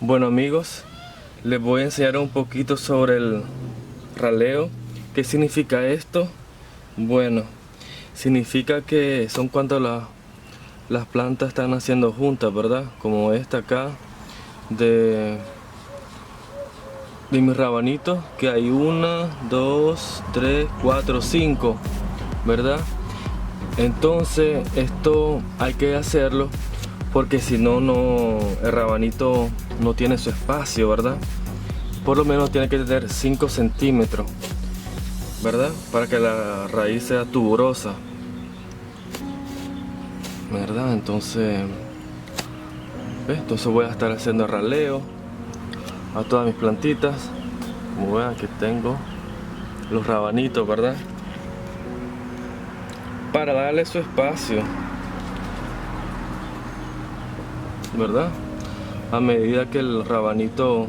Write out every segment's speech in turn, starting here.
Bueno amigos, les voy a enseñar un poquito sobre el raleo. ¿Qué significa esto? Bueno, significa que son cuando las plantas están naciendo juntas, ¿verdad? Como esta acá de mis rabanitos, que hay 1, 2, 3, 4, 5, ¿verdad? Entonces esto hay que hacerlo porque si no, el rabanito no tiene su espacio, ¿verdad? Por lo menos tiene que tener 5 centímetros, ¿verdad? Para que la raíz sea tuberosa, ¿verdad? Entonces, ¿ves? Entonces voy a estar haciendo raleo a todas mis plantitas. Como vean, aquí tengo los rabanitos, ¿verdad? Para darle su espacio, ¿verdad? A medida que el rabanito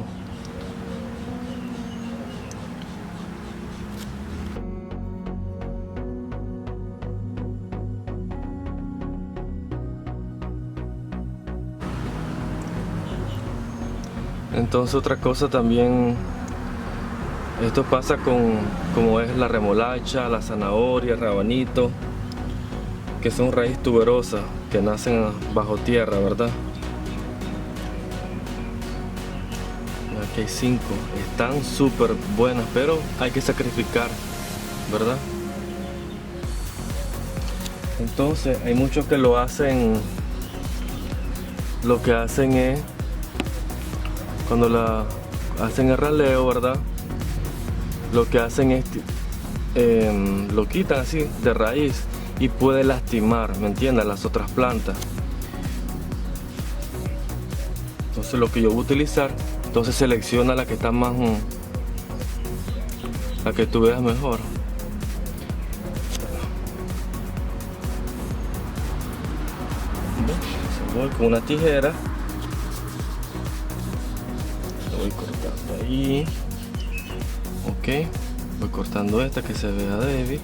entonces otra cosa también, esto pasa con como es la remolacha, la zanahoria, el rabanito, que son raíces tuberosas que nacen bajo tierra, ¿verdad? Aquí hay 5, están súper buenas, pero hay que sacrificar, ¿verdad? Entonces hay muchos que lo que hacen es, cuando hacen el raleo, ¿verdad? Lo que hacen es, lo quitan así de raíz y puede lastimar, ¿me entiendes? Las otras plantas. Entonces lo que yo voy a utilizar, entonces selecciona la que está más, la que tú veas mejor. Voy con una tijera, lo voy cortando ahí. Ok, voy cortando esta que se vea débil.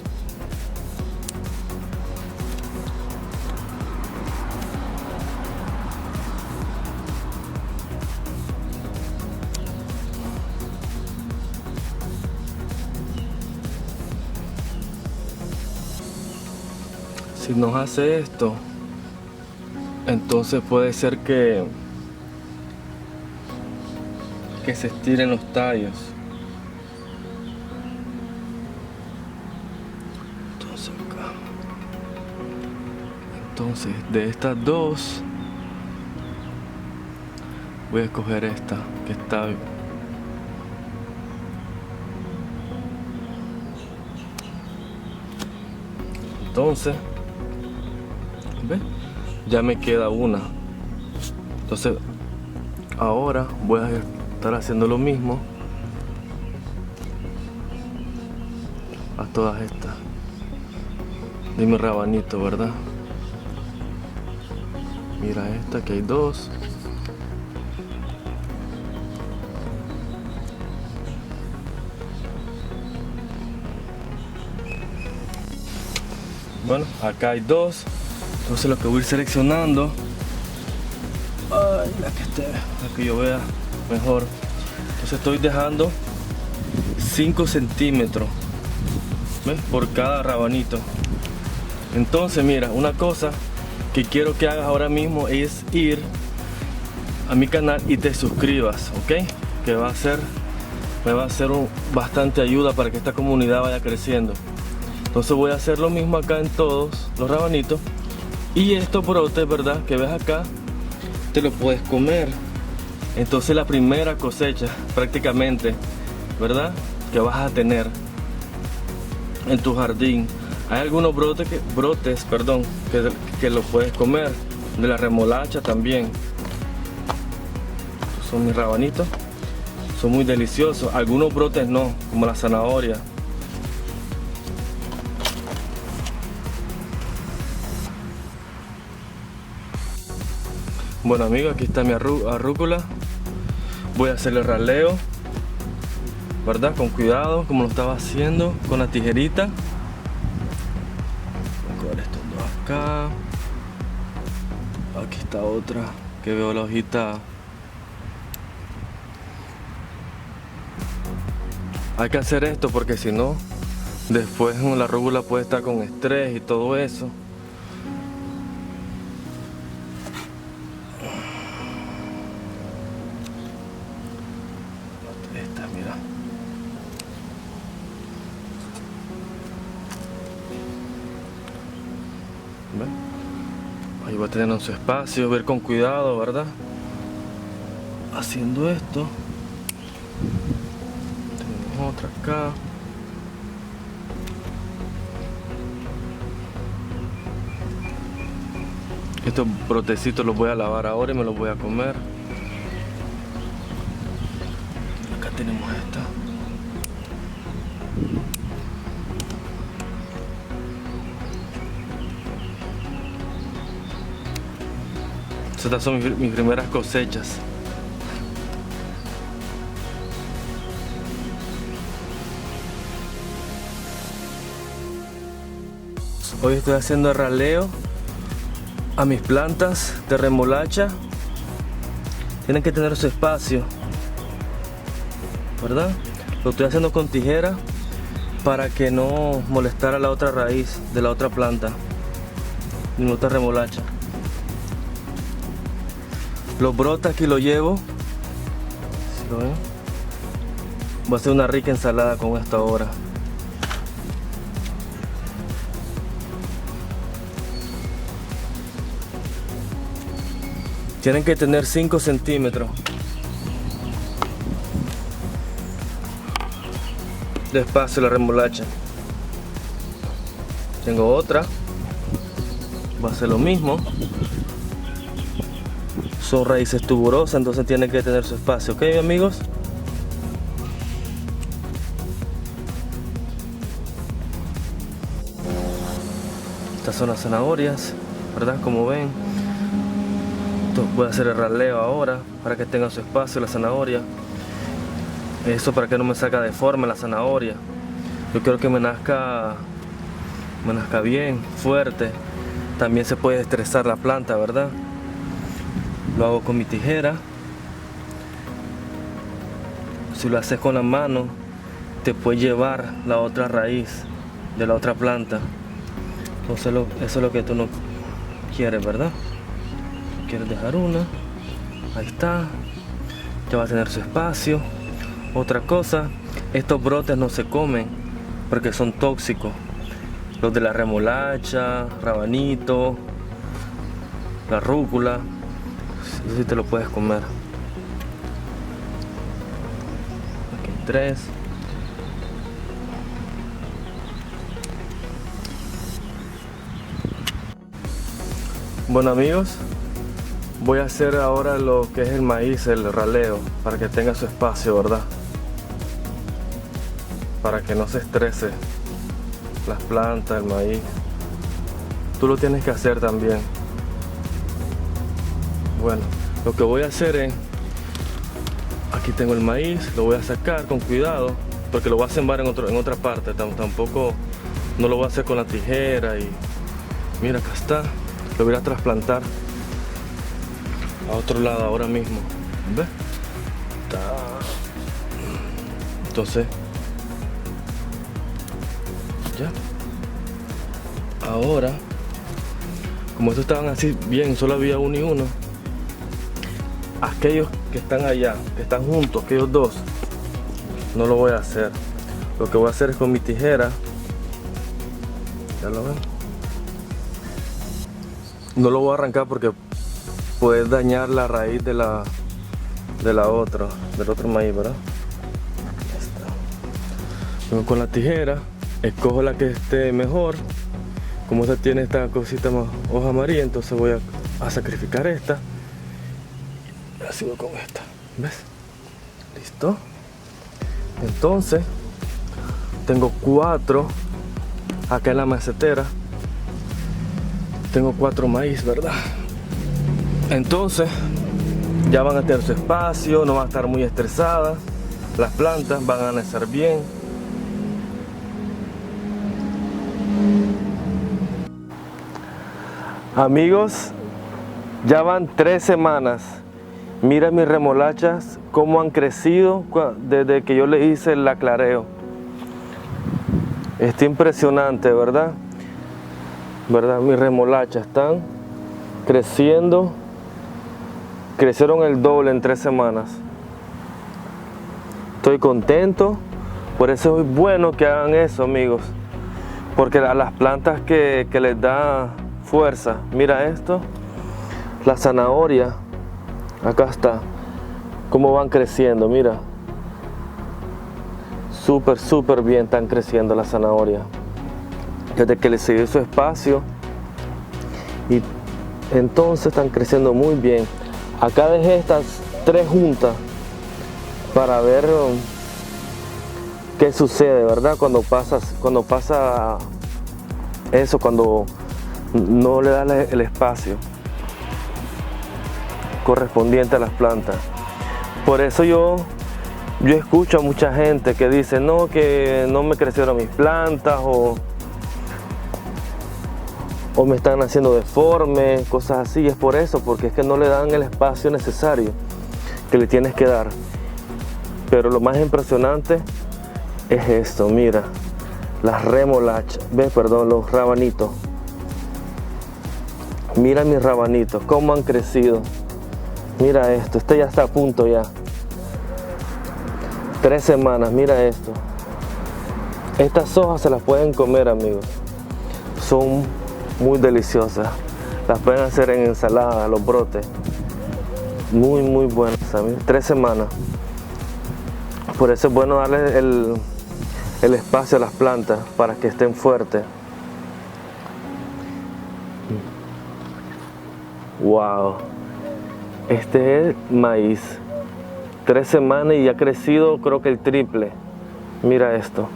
Si nos hace esto, entonces puede ser que se estiren los tallos. Entonces de estas dos voy a escoger esta que está. Entonces, ¿ves? Ya me queda una. Entonces ahora voy a estar haciendo lo mismo a todas estas de mi rabanito, ¿verdad? Mira esta, que hay 2. Bueno, acá hay 2. Entonces lo que voy a ir seleccionando, la que yo vea mejor. Entonces estoy dejando 5 centímetros, ¿ves? Por cada rabanito. Entonces mira, una cosa que quiero que hagas ahora mismo es ir a mi canal y te suscribas, ¿ok? Que me va a ser bastante ayuda para que esta comunidad vaya creciendo. Entonces voy a hacer lo mismo acá en todos los rabanitos. Y estos brotes, ¿verdad? Que ves acá, te lo puedes comer. Entonces la primera cosecha prácticamente, ¿verdad? Que vas a tener en tu jardín. Hay algunos brotes, que lo puedes comer. De la remolacha también. Estos son mis rabanitos. Son muy deliciosos. Algunos brotes no, como la zanahoria. Bueno amigos, aquí está mi arúcula. Voy a hacerle raleo, ¿verdad? Con cuidado, como lo estaba haciendo con la tijerita. Voy a coger estos dos acá. Aquí está otra que veo la hojita Hay que hacer esto porque si no, después la rúgula puede estar con estrés y todo eso. Esta, mira. ¿Ven? Ahí va a tener su espacio, ver con cuidado, ¿verdad? Haciendo esto. Tenemos otra acá. Estos brotecitos los voy a lavar ahora y me los voy a comer. Acá tenemos esta. Estas son mis primeras cosechas. Hoy estoy haciendo raleo a mis plantas de remolacha. Tienen que tener su espacio, ¿verdad? Lo estoy haciendo con tijera para que no molestara la otra raíz de la otra planta, de la otra remolacha. Los brotes aquí los llevo. ¿Sí lo ven? Voy a hacer una rica ensalada con esto ahora. Tienen que tener 5 centímetros de espacio la remolacha. Tengo otra. Va a ser lo mismo. Son raíces tuberosas, entonces tienen que tener su espacio. ¿Ok, amigos? Estas son las zanahorias, ¿verdad? Como ven. Voy a hacer el raleo ahora para que tenga su espacio la zanahoria. Eso para que no me salga deforme la zanahoria. Yo quiero que me nazca bien, fuerte. También se puede estresar la planta, ¿verdad? Lo hago con mi tijera. Si lo haces con la mano, te puede llevar la otra raíz de la otra planta. Entonces eso es lo que tú no quieres, ¿verdad? Quieres dejar una. Ahí está. Ya va a tener su espacio. Otra cosa, estos brotes no se comen porque son tóxicos. Los de la remolacha, rabanito, la rúcula, eso sí te lo puedes comer. Aquí hay 3. Bueno, amigos, voy a hacer ahora lo que es el maíz, el raleo, para que tenga su espacio, ¿verdad? Para que no se estrese las plantas, el maíz. Tú lo tienes que hacer también. Bueno, lo que voy a hacer es, aquí tengo el maíz, lo voy a sacar con cuidado, porque lo voy a sembrar en otra parte. Tampoco no lo voy a hacer con la tijera y mira, acá está. Lo voy a trasplantar a otro lado ahora mismo. ¿Ves? Entonces, ya. Ahora, como estos estaban así bien, solo había uno y uno. Aquellos que están allá, que están juntos, aquellos dos, no lo voy a hacer. Lo que voy a hacer es con mi tijera. ¿Ya lo ven? No lo voy a arrancar porque puede dañar la raíz del otro maíz, ¿verdad? Ya está. Vengo con la tijera, escojo la que esté mejor. Como esta tiene esta cosita más hoja amarilla, entonces voy a sacrificar esta. Y así voy con esta. ¿Ves? Listo. Entonces, tengo 4 acá en la macetera. Tengo 4 maíz, ¿verdad? Entonces, ya van a tener su espacio, no van a estar muy estresadas. Las plantas van a nacer bien. Amigos, ya van 3 semanas Mira mis remolachas, cómo han crecido desde que yo le hice el aclareo. Está impresionante, ¿verdad? Mis remolachas están creciendo. Crecieron el doble en 3 semanas. Estoy contento. Por eso es bueno que hagan eso, amigos. Porque a las plantas que les da fuerza. Mira esto. La zanahoria. Acá está. Cómo van creciendo, mira. Súper bien están creciendo las zanahorias. Desde que les seguí su espacio. Y entonces están creciendo muy bien. Acá dejé estas 3 juntas para ver qué sucede, ¿verdad? Cuando pasa eso, cuando no le das el espacio correspondiente a las plantas. Por eso yo escucho a mucha gente que dice no, que no me crecieron mis plantas o me están haciendo deforme, cosas así. Es por eso, porque es que no le dan el espacio necesario que le tienes que dar. Pero lo más impresionante es esto, mira, las remolachas, los rabanitos. Mira mis rabanitos, cómo han crecido. Mira esto, este ya está a punto ya. 3 semanas, mira esto. Estas hojas se las pueden comer, amigos. Son muy deliciosas. Las pueden hacer en ensalada, los brotes. Muy buenas, amigos. 3 semanas. Por eso es bueno darle el espacio a las plantas para que estén fuertes. Wow. Este es maíz. 3 semanas y ha crecido creo que el triple. Mira esto.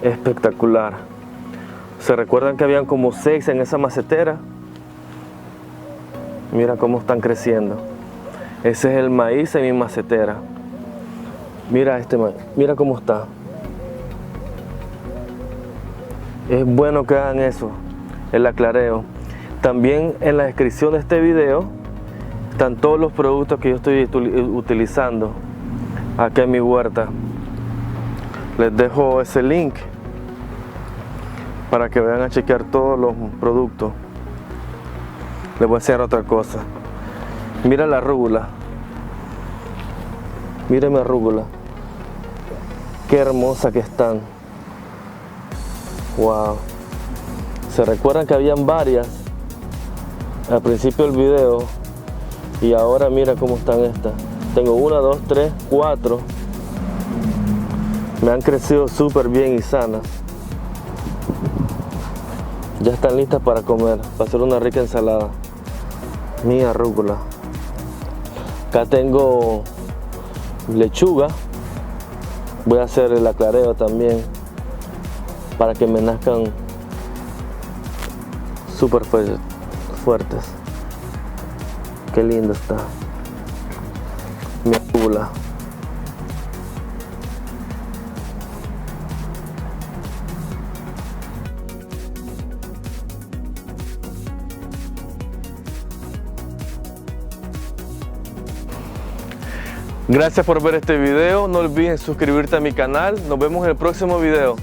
Espectacular. ¿Se recuerdan que habían como 6 en esa macetera? Mira cómo están creciendo. Ese es el maíz en mi macetera. Mira este maíz. Mira cómo está. Es bueno que hagan eso, el aclareo. También en la descripción de este video están todos los productos que yo estoy utilizando acá en mi huerta. Les dejo ese link para que vayan a chequear todos los productos. Les voy a enseñar otra cosa. Mira la rúgula. Miren mi rúgula. Qué hermosa que están. Wow. ¿Se recuerdan que habían varias al principio del video? Y ahora mira cómo están estas. Tengo 1, 2, 3, 4. Me han crecido súper bien y sanas. Ya están listas para comer, para hacer una rica ensalada. Mi arúgula. Acá tengo lechuga. Voy a hacer el aclareo también para que me nazcan súper fuertes. Qué lindo está mi arúgula. Gracias por ver este video. No olvides suscribirte a mi canal. Nos vemos en el próximo video.